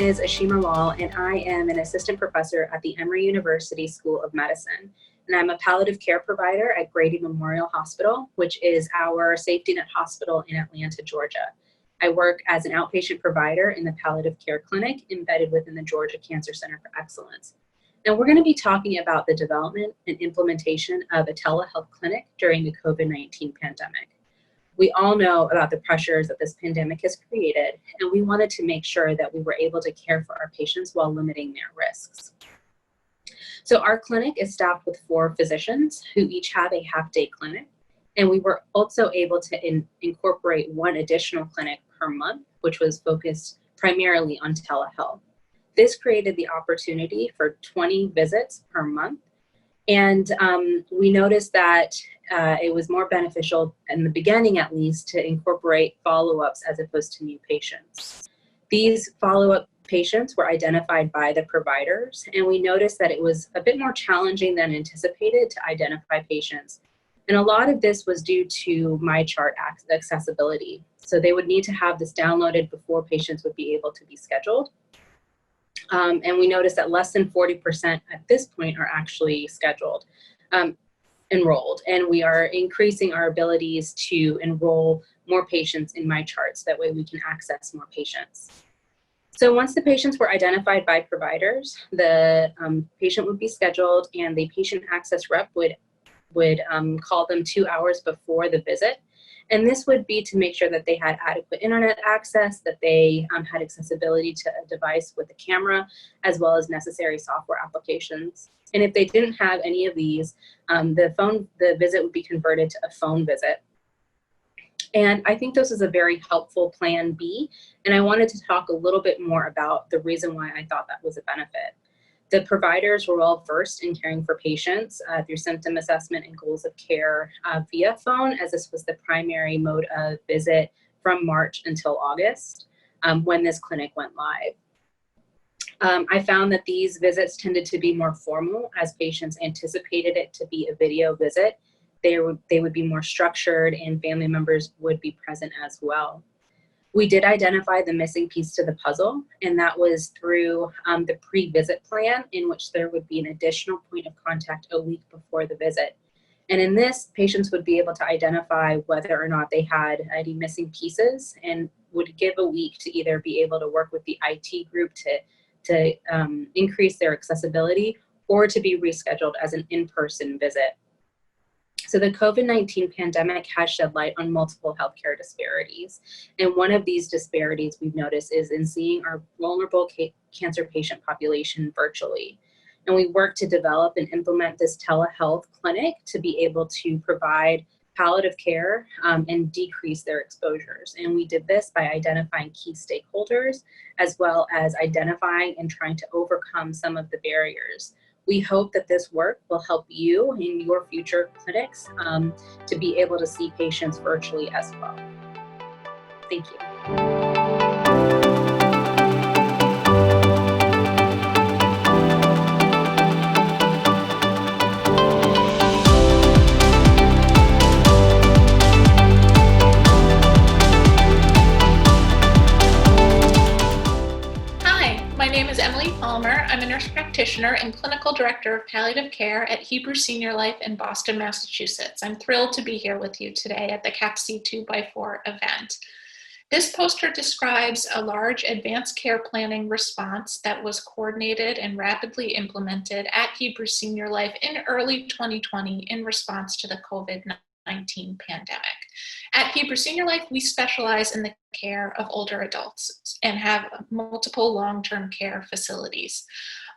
is Ashima Lal, and I am an assistant professor at the Emory University School of Medicine. And I'm a palliative care provider at Grady Memorial Hospital, which is our safety net hospital in Atlanta, Georgia. I work as an outpatient provider in the palliative care clinic embedded within the Georgia Cancer Center for Excellence. Now, we're going to be talking about the development and implementation of a telehealth clinic during the COVID-19 pandemic. We all know about the pressures that this pandemic has created, and we wanted to make sure that we were able to care for our patients while limiting their risks. So our clinic is staffed with 4 physicians who each have a half-day clinic, and we were also able to incorporate 1 additional clinic per month, which was focused primarily on telehealth. This created the opportunity for 20 visits per month, and we noticed that it was more beneficial, in the beginning at least, to incorporate follow-ups as opposed to new patients. These follow-up patients were identified by the providers, and we noticed that it was a bit more challenging than anticipated to identify patients. And a lot of this was due to MyChart accessibility. So they would need to have this downloaded before patients would be able to be scheduled. And we noticed that less than 40% at this point are actually scheduled, enrolled. And we are increasing our abilities to enroll more patients in MyChart, so that way we can access more patients. So once the patients were identified by providers, the patient would be scheduled, and the patient access rep would call them 2 hours before the visit. And this would be to make sure that they had adequate internet access, that they had accessibility to a device with a camera, as well as necessary software applications. And if they didn't have any of these, the visit would be converted to a phone visit. And I think this is a very helpful plan B, and I wanted to talk a little bit more about the reason why I thought that was a benefit. The providers were well versed in caring for patients through symptom assessment and goals of care via phone, as this was the primary mode of visit from March until August when this clinic went live. I found that these visits tended to be more formal, as patients anticipated it to be a video visit. They would be more structured, and family members would be present as well. We did identify the missing piece to the puzzle, and that was through the pre-visit plan, in which there would be an additional point of contact a week before the visit. And in this, patients would be able to identify whether or not they had any missing pieces, and would give a week to either be able to work with the IT group to increase their accessibility, or to be rescheduled as an in-person visit. So the COVID-19 pandemic has shed light on multiple healthcare disparities. And one of these disparities we've noticed is in seeing our vulnerable cancer patient population virtually. And we work to develop and implement this telehealth clinic to be able to provide palliative care and decrease their exposures. And we did this by identifying key stakeholders, as well as identifying and trying to overcome some of the barriers. We hope that this work will help you in your future clinics to be able to see patients virtually as well. Thank you. My name is Emily Palmer. I'm a nurse practitioner and clinical director of palliative care at Hebrew SeniorLife in Boston, Massachusetts. I'm thrilled to be here with you today at the CAPC 2x4 event. This poster describes a large advanced care planning response that was coordinated and rapidly implemented at Hebrew SeniorLife in early 2020 in response to the COVID-19 pandemic. At Hebrew SeniorLife, we specialize in the care of older adults and have multiple long-term care facilities.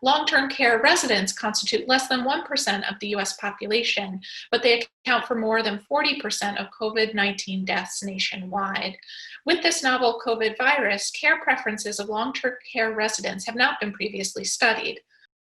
Long-term care residents constitute less than 1% of the US population, but they account for more than 40% of COVID-19 deaths nationwide. With this novel COVID virus, care preferences of long-term care residents have not been previously studied.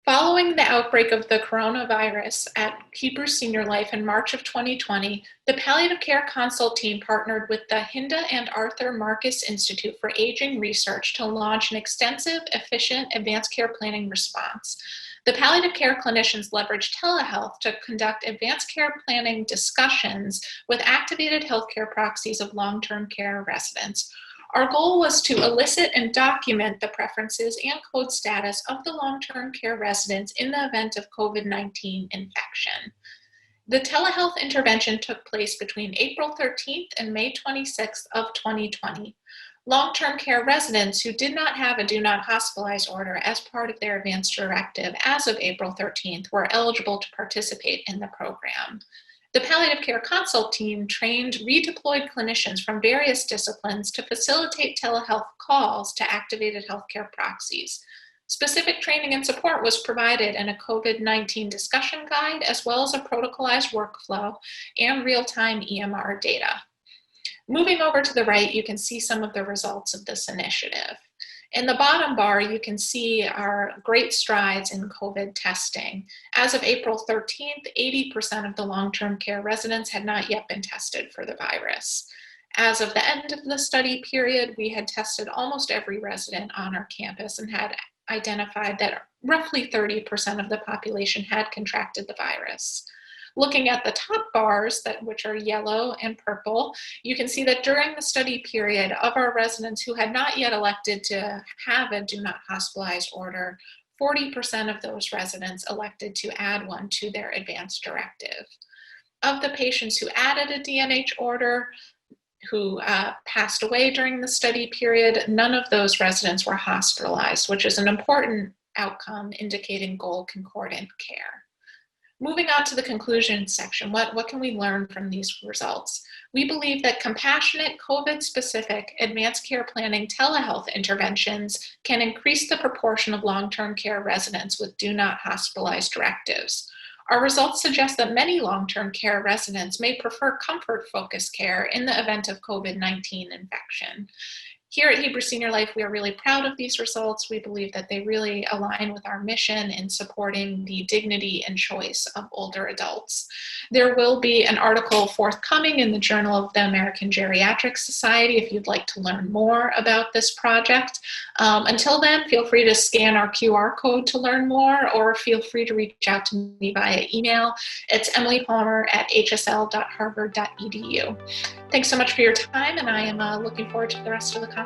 Following the outbreak of the coronavirus at Hebrew SeniorLife in March of 2020, the Palliative Care Consult team partnered with the Hinda and Arthur Marcus Institute for Aging Research to launch an extensive, efficient, advanced care planning response. The palliative care clinicians leveraged telehealth to conduct advanced care planning discussions with activated healthcare proxies of long-term care residents. Our goal was to elicit and document the preferences and code status of the long-term care residents in the event of COVID-19 infection. The telehealth intervention took place between April 13th and May 26th of 2020. Long-term care residents who did not have a do not hospitalize order as part of their advance directive as of April 13th were eligible to participate in the program. The palliative care consult team trained redeployed clinicians from various disciplines to facilitate telehealth calls to activated healthcare proxies. Specific training and support was provided in a COVID-19 discussion guide, as well as a protocolized workflow and real-time EMR data. Moving over to the right, you can see some of the results of this initiative. In the bottom bar, you can see our great strides in COVID testing. As of April 13th, 80% of the long-term care residents had not yet been tested for the virus. As of the end of the study period, we had tested almost every resident on our campus and had identified that roughly 30% of the population had contracted the virus. Looking at the top bars, which are yellow and purple, you can see that during the study period of our residents who had not yet elected to have a do not hospitalize order, 40% of those residents elected to add one to their advance directive. Of the patients who added a DNH order, who passed away during the study period, none of those residents were hospitalized, which is an important outcome indicating goal concordant care. Moving on to the conclusion section, what can we learn from these results? We believe that compassionate COVID-specific advanced care planning telehealth interventions can increase the proportion of long-term care residents with do not hospitalize directives. Our results suggest that many long-term care residents may prefer comfort-focused care in the event of COVID-19 infection. Here at Hebrew Senior Life, we are really proud of these results. We believe that they really align with our mission in supporting the dignity and choice of older adults. There will be an article forthcoming in the Journal of the American Geriatric Society if you'd like to learn more about this project. Until then, feel free to scan our QR code to learn more, or feel free to reach out to me via email. It's emilypalmer@hsl.harvard.edu. Thanks so much for your time, and I am looking forward to the rest of the conference.